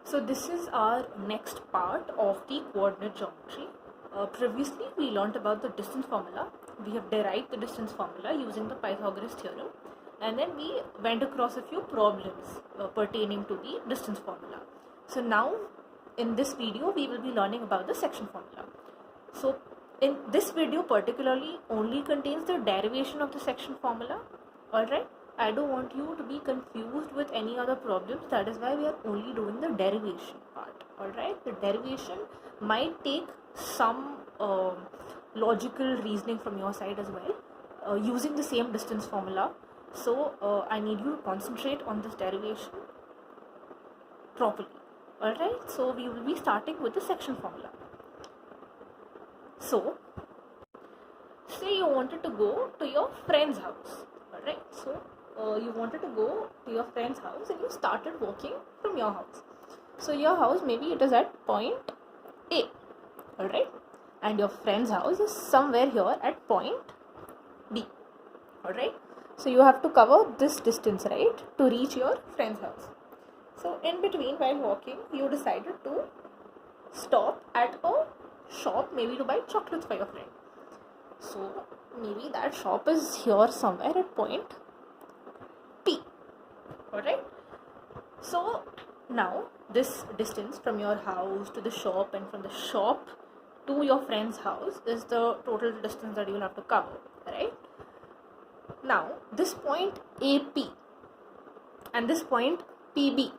So this is our next part of the coordinate geometry. Previously we learnt about the distance formula. We have derived the distance formula using the Pythagoras theorem, and then we went across a few problems pertaining to the distance formula. So now in this video we will be learning about the section formula. So in this video particularly only contains the derivation of the section formula. Alright, I don't want you to be confused with any other problems. That is why we are only doing the derivation part. Alright, the derivation might take some logical reasoning from your side as well, using the same distance formula. So I need you to concentrate on this derivation properly. Alright, so we will be starting with the section formula. So say you wanted to go to your friend's house. Alright, so you wanted to go to your friend's house and you started walking from your house. So your house, maybe it is at point A, alright, and your friend's house is somewhere here at point B, alright. So you have to cover this distance, right, to reach your friend's house. So in between, while walking, you decided to stop at a shop, maybe to buy chocolates for your friend. So maybe that shop is here somewhere at point P. Alright. So now this distance from your house to the shop and from the shop to your friend's house is the total distance that you will have to cover. Right. Now this point AP and this point PB,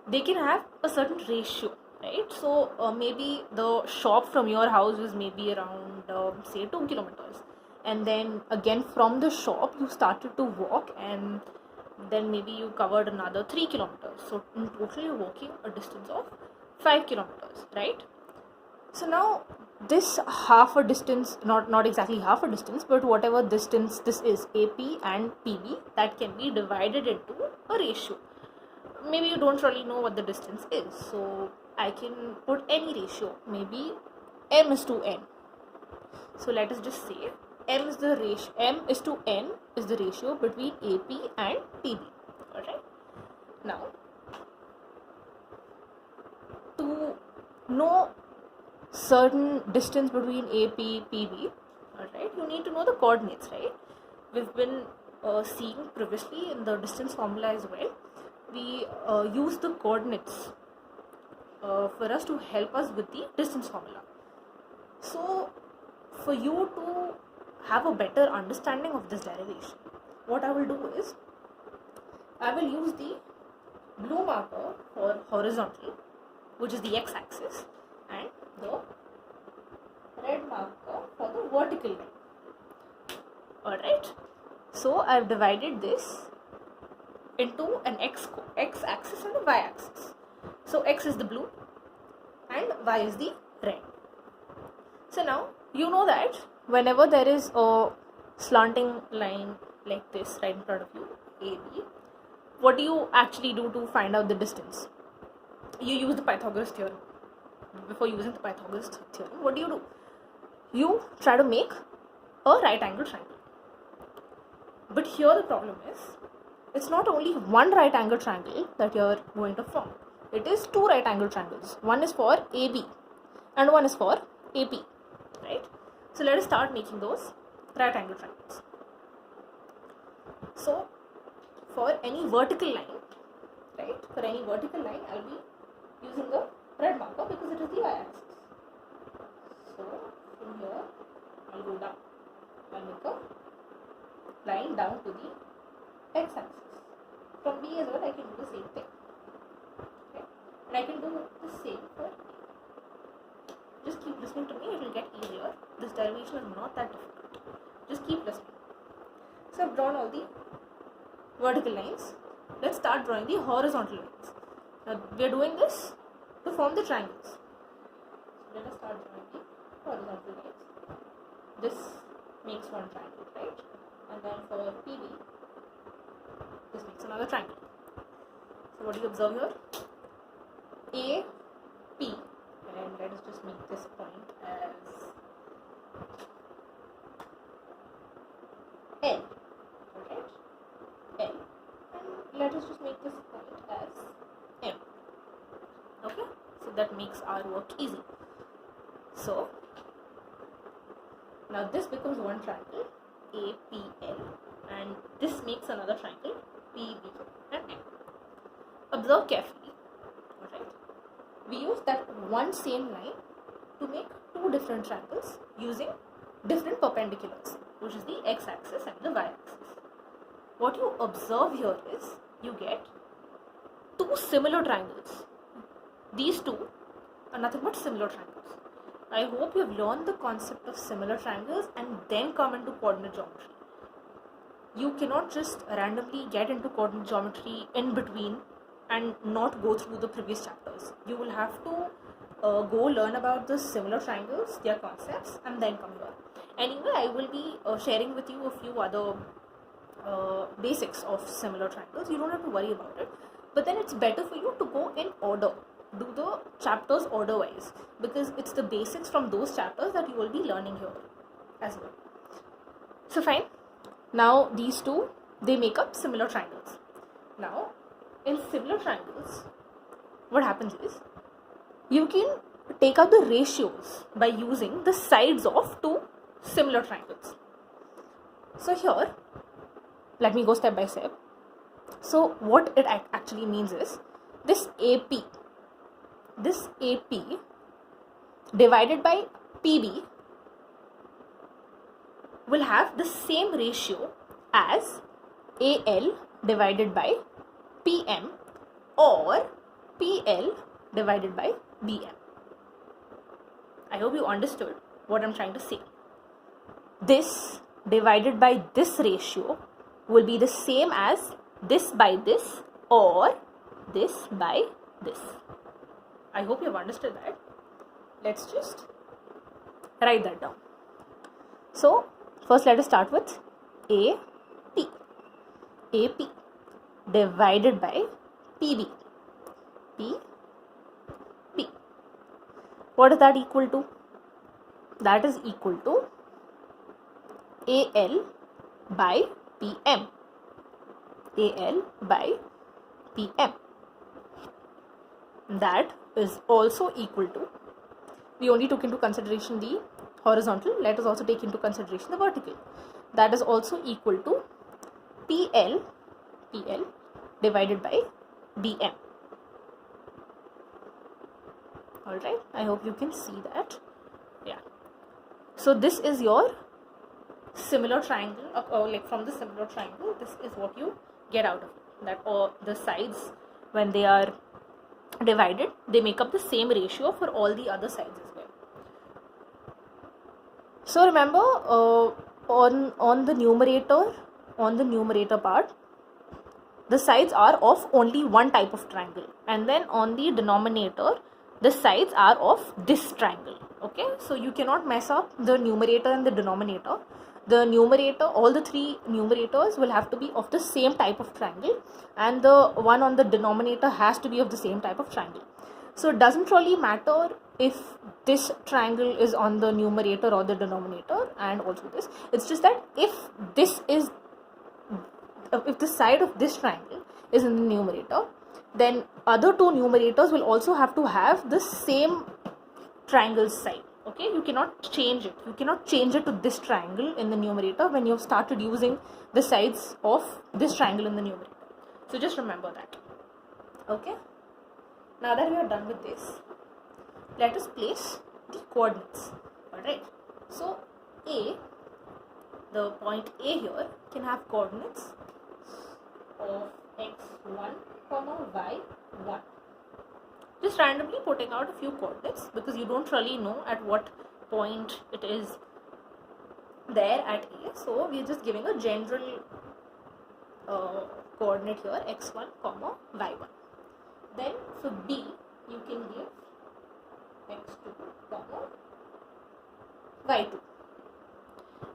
they can have a certain ratio. Right, so maybe the shop from your house is maybe around say 2 kilometers, and then again from the shop you started to walk, and then maybe you covered another 3 kilometers. So in total you're walking a distance of 5 kilometers, right? So now this half a distance, not exactly half a distance, but whatever distance this is, AP and PB, that can be divided into a ratio. Maybe you don't really know what the distance is, so I can put any ratio, maybe m is to n. So let us just say m is to n is the ratio between AP and PB. Alright. Now to know certain distance between AP, PB, alright, you need to know the coordinates, right? We've been seeing previously in the distance formula as well. We use the coordinates for us to help us with the distance formula. So for you to have a better understanding of this derivation, what I will do is I will use the blue marker for horizontal, which is the x-axis, and the red marker for the vertical line. Alright, so I have divided this into an x-axis and a y-axis. So x is the blue and y is the red. So now you know that whenever there is a slanting line like this right in front of you, AB, what do you actually do to find out the distance? You use the Pythagoras theorem. Before using the Pythagoras theorem, what do? You try to make a right angle triangle. But here the problem is, it's not only one right angle triangle that you are going to form. It is two right angle triangles. One is for AB and one is for AP. Right? So let us start making those right angle triangles. So for any vertical line, right? For any vertical line, I'll be using the red marker because it is the y-axis. So from here, I'll go down. I'll make a line down to the x-axis. From B as well, I can do the same thing. Okay? And I can do the same for A. Just keep listening to me, it will get easier. This derivation is not that difficult. Just keep listening. So I've drawn all the vertical lines. Let's start drawing the horizontal lines. Now we are doing this to form the triangles. So let us start drawing the horizontal lines. This makes one triangle, right? And then for PB, this makes another triangle. So what do you observe here? A, P, and let us just make this point as L. Alright? L. And let us just make this point as M. that makes our work easy. So now this becomes one triangle APL, and this makes another triangle PB and M. Observe carefully. Alright, we use that one same line to make two different triangles using different perpendiculars, which is the x-axis and the y-axis. What you observe here is you get two similar triangles. These two are nothing but similar triangles. I hope you have learned the concept of similar triangles and then come into coordinate geometry. You cannot just randomly get into coordinate geometry in between and not go through the previous chapters. You will have to go learn about the similar triangles, their concepts, and then come here. Anyway, I will be sharing with you a few other basics of similar triangles. You don't have to worry about it, but then it's better for you to go in order. Do the chapters order wise, because it's the basics from those chapters that you will be learning here as well. So fine, now these two, they make up similar triangles. Now in similar triangles, what happens is you can take out the ratios by using the sides of two similar triangles. So here, let me go step by step. So what it actually means is this AP divided by PB will have the same ratio as AL divided by PM or PL divided by BM. I hope you understood what I'm trying to say. This divided by this ratio will be the same as this by this or this by this. I hope you have understood that. Let's just write that down. So first let us start with AP. AP divided by PB. PB. What is that equal to? That is equal to AL by PM. AL by PM. That is also equal to, we only took into consideration the horizontal, let us also take into consideration the vertical. That is also equal to PL divided by BM. Alright, I hope you can see that. Yeah. So this is your similar triangle, like from the similar triangle, this is what you get out of it. That all the sides, when they are divided, they make up the same ratio for all the other sides as well. So remember, on the numerator part, the sides are of only one type of triangle, and then on the denominator, the sides are of this triangle. Okay, so you cannot mess up the numerator and the denominator. The numerator, all the three numerators will have to be of the same type of triangle, and the one on the denominator has to be of the same type of triangle. So it doesn't really matter if this triangle is on the numerator or the denominator, and also this. It's just that if the side of this triangle is in the numerator, then other two numerators will also have to have the same triangle side. Okay, you cannot change it. You cannot change it to this triangle in the numerator when you have started using the sides of this triangle in the numerator. So just remember that. Okay. Now that we are done with this, let us place the coordinates. Alright. So the point A here can have coordinates of x1, y1. Just randomly putting out a few coordinates because you don't really know at what point it is there at A. So we are just giving a general coordinate here, x1, y1. Then for B, you can give x2, y2.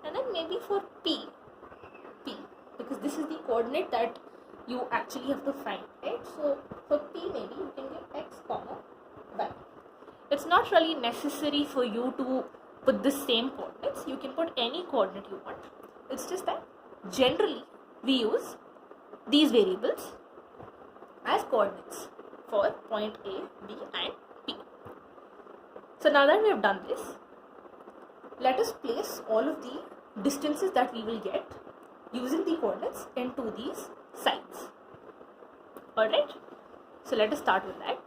And then maybe for P, because this is the coordinate that you actually have to find, right? So for P, maybe you can give x, y. It's not really necessary for you to put the same coordinates. You can put any coordinate you want. It's just that generally we use these variables as coordinates for point A, B and P. So now that we have done this, let us place all of the distances that we will get using the coordinates into these sides. Alright, so let us start with that.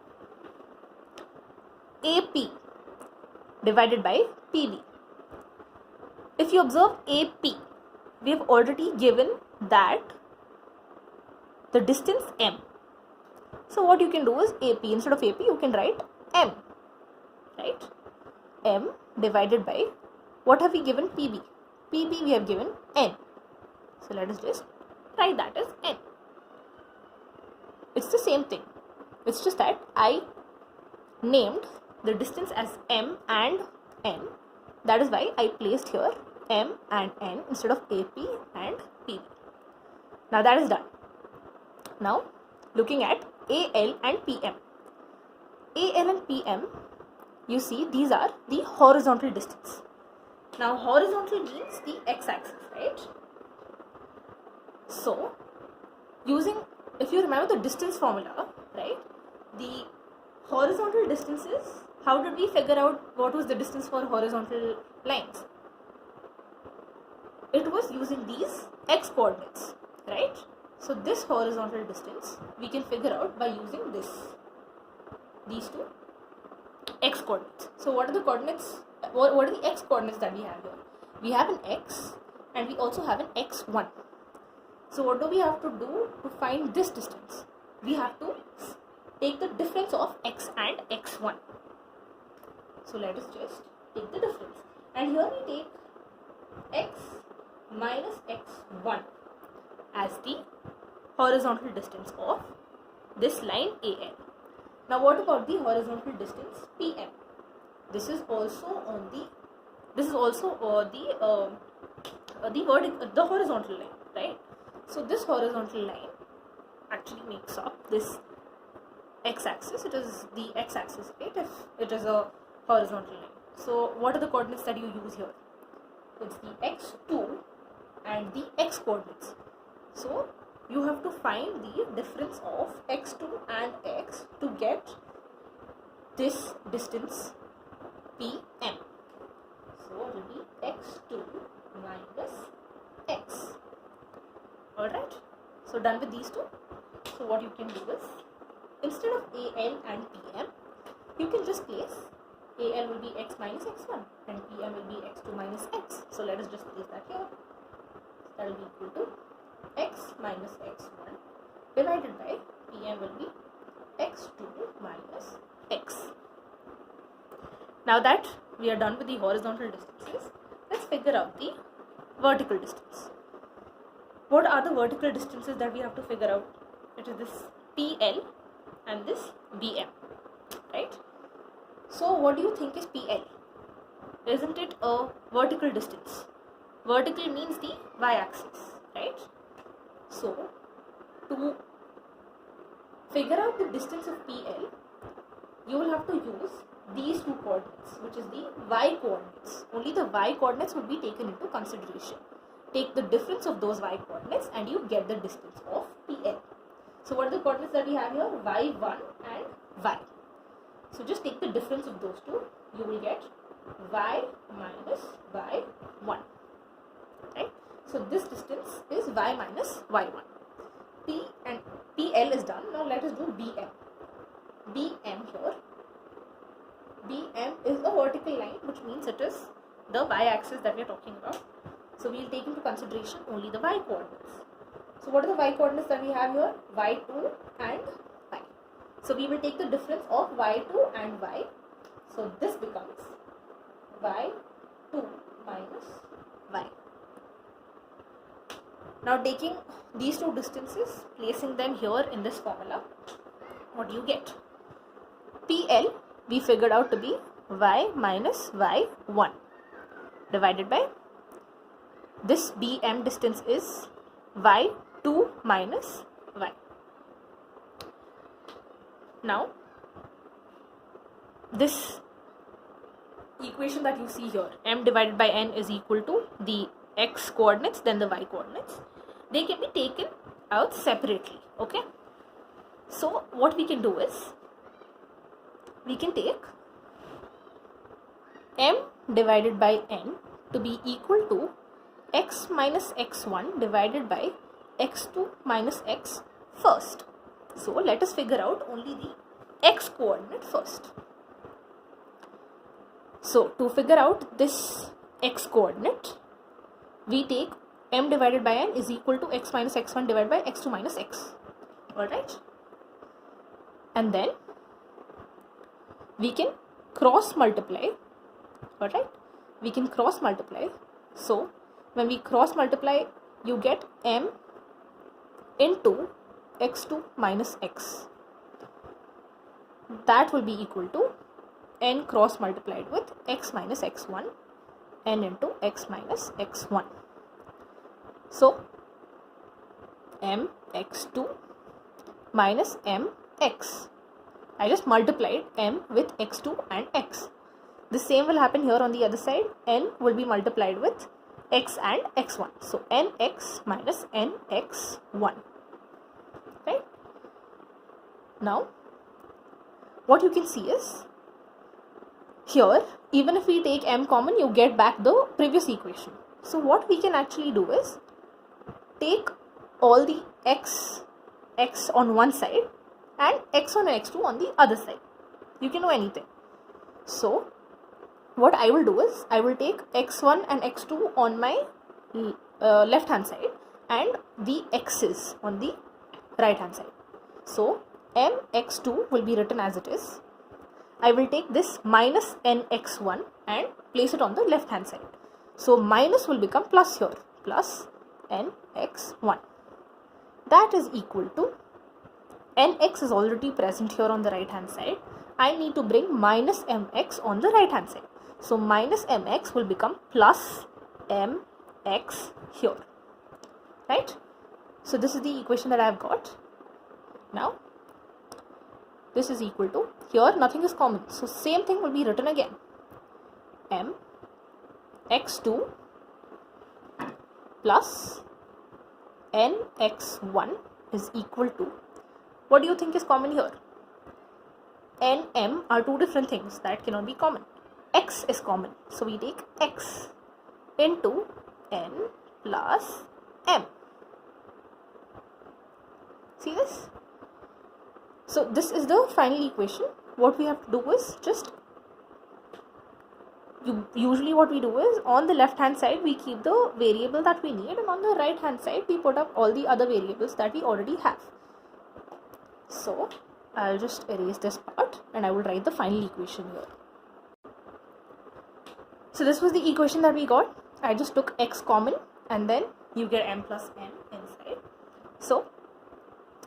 AP divided by PB. If you observe AP, we have already given that the distance M. So what you can do is AP, instead of AP you can write M, right? M divided by, what have we given? PB. PB we have given N. So let us just write that as N. It's the same thing. It's just that I named the distance as M and N. That is why I placed here M and N instead of AP and PB. Now that is done. Now looking at AL and PM. AL and PM, you see these are the horizontal distance. Now horizontal means the x-axis, right? So using, if you remember the distance formula, right, the horizontal distances, how did we figure out what was the distance for horizontal lines? It was using these x coordinates, right? So this horizontal distance we can figure out by using these two x coordinates. So what are the coordinates? What are the x coordinates that we have here? We have an x and we also have an x1. So what do we have to do to find this distance? We have to take the difference of x and x1. So let us just take the difference. And here we take x minus x1 as the horizontal distance of this line AN. Now what about the horizontal distance PM? This is also on the, the horizontal line, right? So this horizontal line actually makes up this x-axis. It is the x-axis, right? If it is a horizontal line. So what are the coordinates that you use here? It's the x2 and the x coordinates. So you have to find the difference of x2 and x to get this distance PM. So it will be x2 minus x. Alright, so done with these two. So what you can do is, instead of AL and PM, you can just place AL will be x minus x1 and PM will be x2 minus x. So let us just place that here. That will be equal to x minus x1 divided by PM will be x2 minus x. Now that we are done with the horizontal distances, let's figure out the vertical distance. What are the vertical distances that we have to figure out? It is this PL and this BM, right? So what do you think is PL? Isn't it a vertical distance? Vertical means the y-axis, right? So to figure out the distance of PL, you will have to use these two coordinates, which is the y coordinates. Only the y coordinates would be taken into consideration. Take the difference of those y coordinates and you get the distance of PL. So what are the coordinates that we have here? y1 and y. So just take the difference of those two. You will get y minus y1. Right? So this distance is y minus y1. P and PL is done. Now let us do BM. BM here. BM is a vertical line, which means it is the y-axis that we are talking about. So we will take into consideration only the y coordinates. So what are the y coordinates that we have here? y2 and y. So we will take the difference of y2 and y. So this becomes y2 minus y. Now taking these two distances, placing them here in this formula, what do you get? PL we figured out to be y minus y1 divided by this BM distance is y2 minus y. Now this equation that you see here, m divided by n is equal to the x coordinates then the y coordinates. They can be taken out separately. Okay, so what we can do is we can take m divided by n to be equal to x minus x1 divided by x2 minus x first. So let us figure out only the x coordinate first. So to figure out this x coordinate, we take m divided by n is equal to x minus x1 divided by x2 minus x. Alright? And then we can cross multiply. Alright? We can cross multiply. So when we cross multiply, you get m into x2 minus x. That will be equal to n cross multiplied with x minus x1, n into x minus x1. So m x2 minus m x. I just multiplied m with x2 and x. The same will happen here on the other side. N will be multiplied with x and x1. So nx minus nx1. Right? Now what you can see is, here even if we take m common, you get back the previous equation. So what we can actually do is take all the x on one side and x1 and x2 on the other side. You can do anything. So what I will do is, I will take x1 and x2 on my left hand side and the x's on the right hand side. So mx2 will be written as it is. I will take this minus nx1 and place it on the left hand side. So minus will become plus here, plus nx1. That is equal to, nx is already present here on the right hand side. I need to bring minus mx on the right hand side. So minus mx will become plus mx here. Right? So this is the equation that I have got. Now this is equal to, here nothing is common, so same thing will be written again. M x2 plus nx1 is equal to, what do you think is common here? N, m are two different things that cannot be common. X is common, so we take x into n plus m. See this? So this is the final equation. What we have to do is just, usually what we do is, on the left hand side we keep the variable that we need, and on the right hand side we put up all the other variables that we already have. So I'll just erase this part and I will write the final equation here. So this was the equation that we got. I just took x common and then you get m plus n inside. So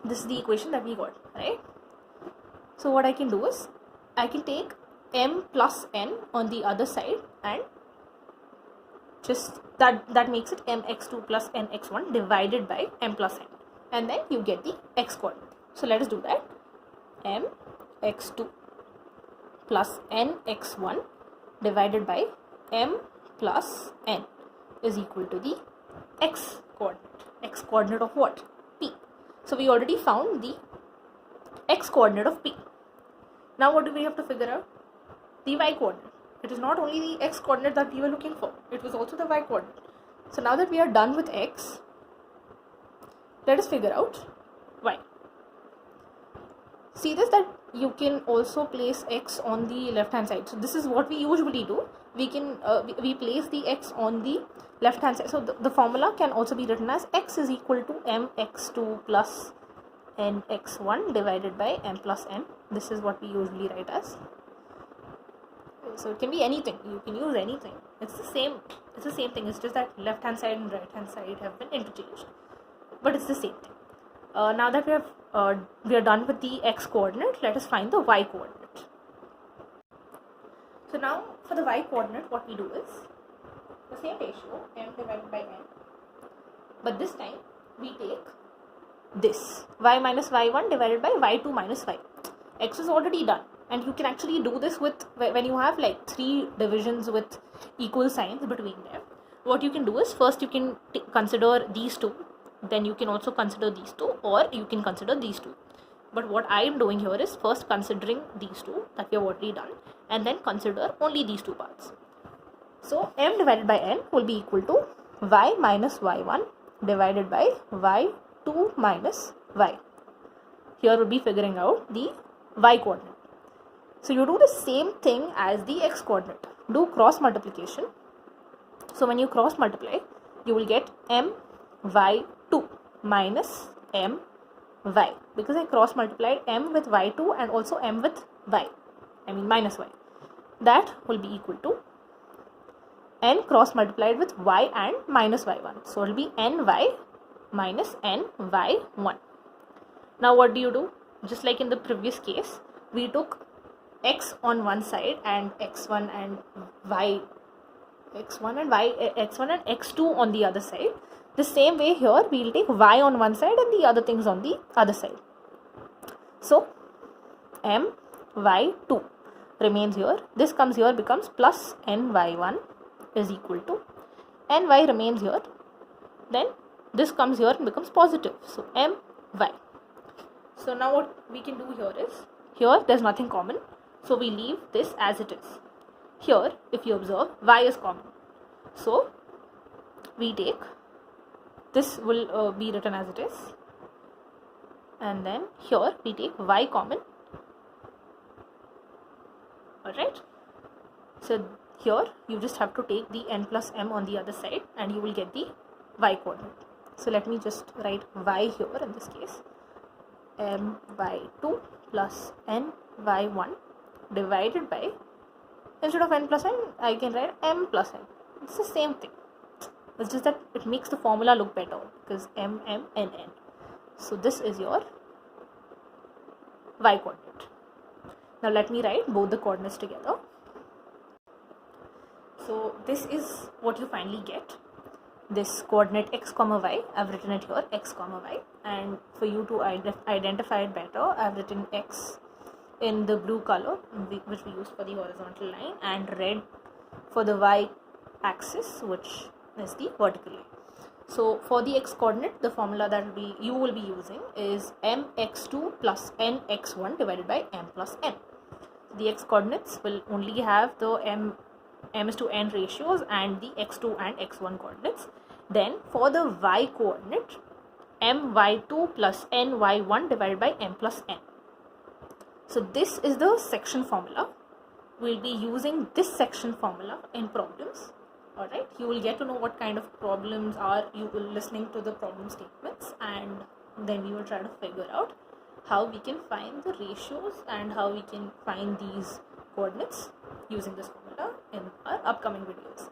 this is the equation that we got, right? So what I can do is, I can take m plus n on the other side and just that makes it mx2 plus nx1 divided by m plus n, and then you get the x coordinate. So let us do that. mx2 plus nx1 divided by m plus n is equal to the x coordinate. X coordinate of what? P. So we already found the x coordinate of P. Now what do we have to figure out? The y coordinate. It is not only the x coordinate that we were looking for, it was also the y coordinate. So now that we are done with x, let us figure out y. See this, that you can also place x on the left hand side. So this is what we usually do. We can we place the x on the left hand side. So the formula can also be written as x is equal to mx2 plus nx1 divided by m plus n. This is what we usually write as. So it can be anything, you can use anything. It's the same thing. It's just that left hand side and right hand side have been interchanged, but it's the same thing. Now that we are done with the x coordinate, let us find the y coordinate. So now for the y coordinate, what we do is the same ratio, m divided by n, but this time we take this y minus y1 divided by y2 minus y. X is already done, and you can actually do this with, when you have like 3 divisions with equal signs between them. What you can do is, first you can consider these two, then you can also consider these two, or you can consider these two. But what I am doing here is first considering these two that we have already done, and then consider only these two parts. So m divided by n will be equal to y minus y1 divided by y2 minus y. Here we'll be figuring out the y coordinate. So you do the same thing as the x coordinate. Do cross multiplication. So when you cross multiply, you will get m y2 minus m y, because I cross multiplied m with y2 and also m with y, I mean minus y. That will be equal to n cross multiplied with y and minus y1. So it will be ny minus ny1. Now what do? Just like in the previous case, we took x on one side and x1 and x2 on the other side. The same way here we will take y on one side and the other things on the other side. So my2 remains here. This comes here, becomes plus ny1 is equal to ny remains here. Then this comes here and becomes positive. So my. So now what we can do here is, here there's nothing common, so we leave this as it is. Here if you observe, y is common, so we take this will be written as it is, and then here we take y common. Alright, so here you just have to take the n plus m on the other side and you will get the y coordinate. So let me just write y here in this case, m y2 plus n y1 divided by, instead of n plus n I can write m plus n. It's the same thing, it's just that it makes the formula look better because m, n, n. So this is your y coordinate. Now let me write both the coordinates together. So this is what you finally get. This coordinate x comma y, I've written it here, x comma y, and for you to identify it better, I've written x in the blue color, which we use for the horizontal line, and red for the y axis, which is the vertical line. So for the x coordinate, the formula that you will be using is mx2 plus nx1 divided by m plus n. The x coordinates will only have the m is to n ratios and the x2 and x1 coordinates. Then for the y coordinate, my2 plus ny1 divided by m plus n. So this is the section formula. We'll be using this section formula in problems. Alright, you will get to know what kind of problems are you listening to the problem statements, and then we will try to figure out how we can find the ratios and how we can find these coordinates using this formula in our upcoming videos.